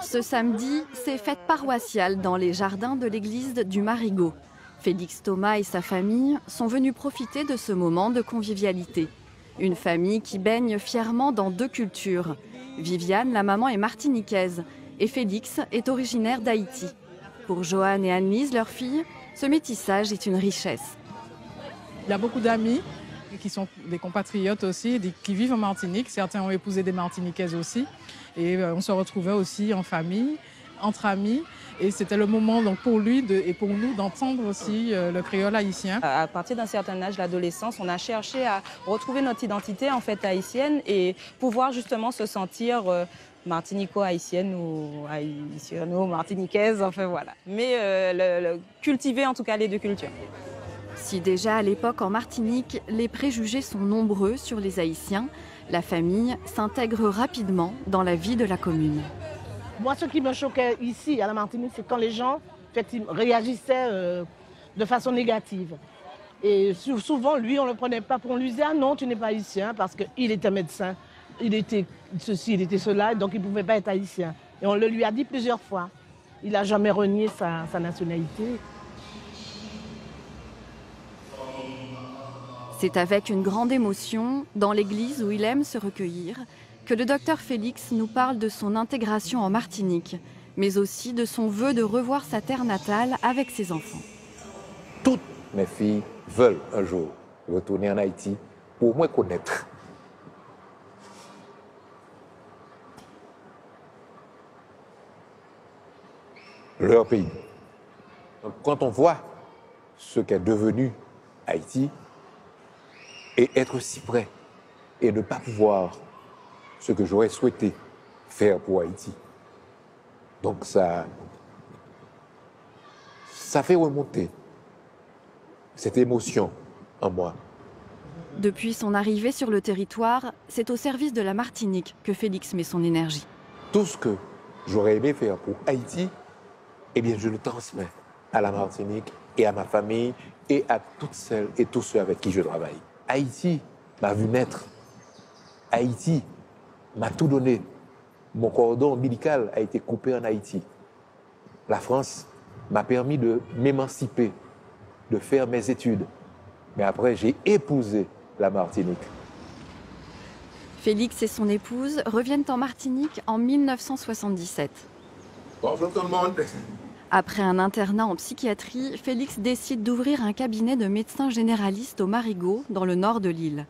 Ce samedi, c'est fête paroissiale dans les jardins de l'église du Marigot. Félix Thomas et sa famille sont venus profiter de ce moment de convivialité. Une famille qui baigne fièrement dans deux cultures. Viviane, la maman, est martiniquaise et Félix est originaire d'Haïti. Pour Joanne et Anne-Lise, leur fille, ce métissage est une richesse. Il y a beaucoup d'amis qui sont des compatriotes aussi, qui vivent en Martinique. Certains ont épousé des Martiniquaises aussi. Et on se retrouvait aussi en famille, entre amis. Et c'était le moment donc, pour lui et pour nous d'entendre aussi le créole haïtien. À partir d'un certain âge, l'adolescence, on a cherché à retrouver notre identité en fait haïtienne et pouvoir justement se sentir martinico-haïtienne ou haïtiano-martiniquaise, enfin voilà. Mais cultiver en tout cas les deux cultures. Si déjà à l'époque en Martinique, les préjugés sont nombreux sur les Haïtiens, la famille s'intègre rapidement dans la vie de la commune. Moi, ce qui me choquait ici, à la Martinique, c'est quand les gens réagissaient de façon négative. Et souvent, lui, on ne le prenait pas pour lui disait « Ah non, tu n'es pas haïtien » parce qu'il était médecin, il était ceci, il était cela, donc il ne pouvait pas être haïtien. Et on le lui a dit plusieurs fois. Il n'a jamais renié sa nationalité. C'est avec une grande émotion, dans l'église où il aime se recueillir, que le docteur Félix nous parle de son intégration en Martinique, mais aussi de son vœu de revoir sa terre natale avec ses enfants. Toutes mes filles veulent un jour retourner en Haïti pour au moins connaître leur pays. Donc, quand on voit ce qu'est devenu Haïti, et être si près et ne pas pouvoir ce que j'aurais souhaité faire pour Haïti. Donc ça fait remonter cette émotion en moi. Depuis son arrivée sur le territoire, c'est au service de la Martinique que Félix met son énergie. Tout ce que j'aurais aimé faire pour Haïti, eh bien je le transmets à la Martinique et à ma famille et à toutes celles et tous ceux avec qui je travaille. Haïti m'a vu naître. Haïti m'a tout donné. Mon cordon ombilical a été coupé en Haïti. La France m'a permis de m'émanciper, de faire mes études. Mais après, j'ai épousé la Martinique. Félix et son épouse reviennent en Martinique en 1977. Bonjour tout le monde. Après un internat en psychiatrie, Félix décide d'ouvrir un cabinet de médecins généralistes au Marigot, dans le nord de l'île.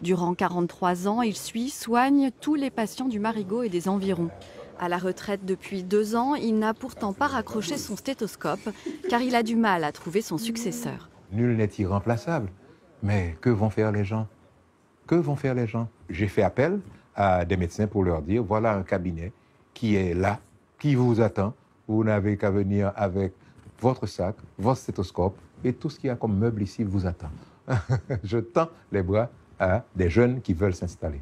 Durant 43 ans, il soigne tous les patients du Marigot et des environs. À la retraite depuis 2 ans, il n'a pourtant pas raccroché son stéthoscope, car il a du mal à trouver son successeur. Nul n'est irremplaçable. Mais que vont faire les gens? Que vont faire les gens? J'ai fait appel à des médecins pour leur dire, voilà un cabinet qui est là, qui vous attend. Vous n'avez qu'à venir avec votre sac, votre stéthoscope et tout ce qu'il y a comme meuble ici vous attend. Je tends les bras à des jeunes qui veulent s'installer.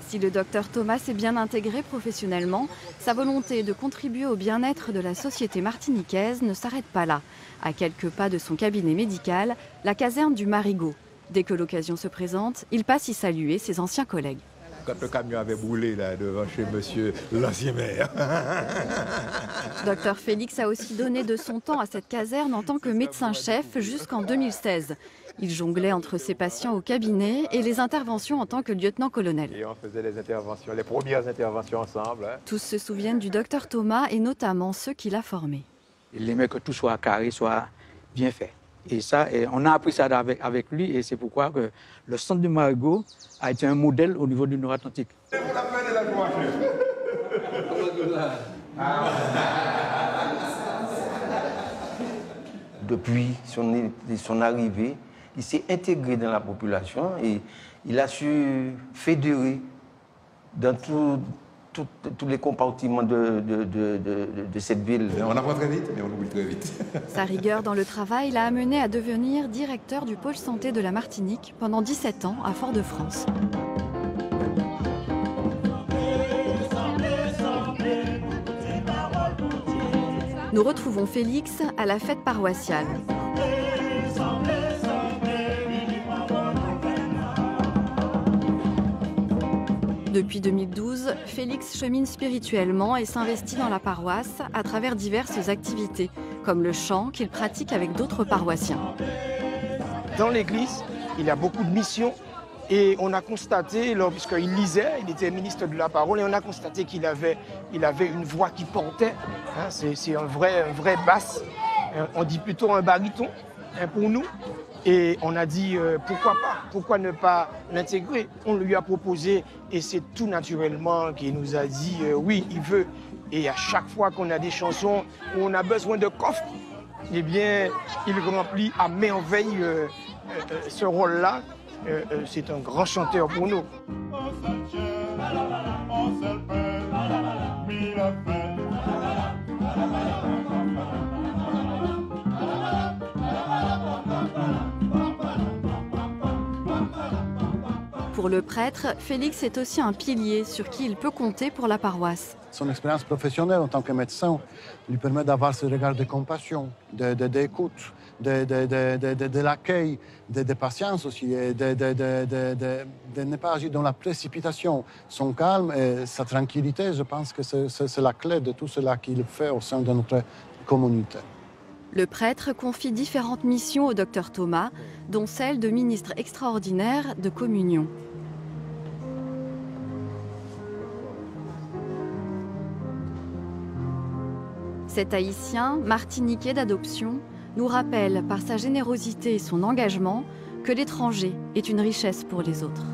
Si le docteur Thomas s'est bien intégré professionnellement, sa volonté de contribuer au bien-être de la société martiniquaise ne s'arrête pas là. À quelques pas de son cabinet médical, la caserne du Marigot. Dès que l'occasion se présente, il passe y saluer ses anciens collègues. Quand le camion avait brûlé là, devant chez monsieur l'ancien maire. Docteur Félix a aussi donné de son temps à cette caserne en tant que médecin-chef jusqu'en 2016. Il jonglait entre ses patients au cabinet et les interventions en tant que lieutenant-colonel. Et on faisait les interventions, les premières interventions ensemble. Tous se souviennent du docteur Thomas et notamment ceux qui l'a formé. Il aimait que tout soit carré, soit bien fait. Et ça, on a appris ça avec lui et c'est pourquoi que le centre du Marigot a été un modèle au niveau du Nord-Atlantique. Depuis son arrivée, il s'est intégré dans la population et il a su fédérer dans tous les compartiments de cette ville. On apprend très vite, mais on oublie très vite. Sa rigueur dans le travail l'a amené à devenir directeur du pôle santé de la Martinique pendant 17 ans à Fort-de-France. Nous retrouvons Félix à la fête paroissiale. Depuis 2012, Félix chemine spirituellement et s'investit dans la paroisse à travers diverses activités, comme le chant qu'il pratique avec d'autres paroissiens. Dans l'église, il y a beaucoup de missions et on a constaté, puisqu'il lisait, il était ministre de la parole, et on a constaté qu'il avait une voix qui portait. Hein, c'est un vrai basse, on dit plutôt un baryton pour nous. Et on a dit pourquoi pas, pourquoi ne pas l'intégrer. On lui a proposé et c'est tout naturellement qu'il nous a dit oui, il veut. Et à chaque fois qu'on a des chansons où on a besoin de coffre, eh bien, il remplit à merveille ce rôle-là. C'est un grand chanteur pour nous. Pour le prêtre, Félix est aussi un pilier sur qui il peut compter pour la paroisse. Son expérience professionnelle en tant que médecin lui permet d'avoir ce regard de compassion, d'écoute, de l'accueil, de patience aussi, et de ne pas agir dans la précipitation. Son calme et sa tranquillité, je pense que c'est la clé de tout cela qu'il fait au sein de notre communauté. Le prêtre confie différentes missions au docteur Thomas, dont celle de ministre extraordinaire de communion. Cet Haïtien, martiniquais d'adoption, nous rappelle par sa générosité et son engagement que l'étranger est une richesse pour les autres.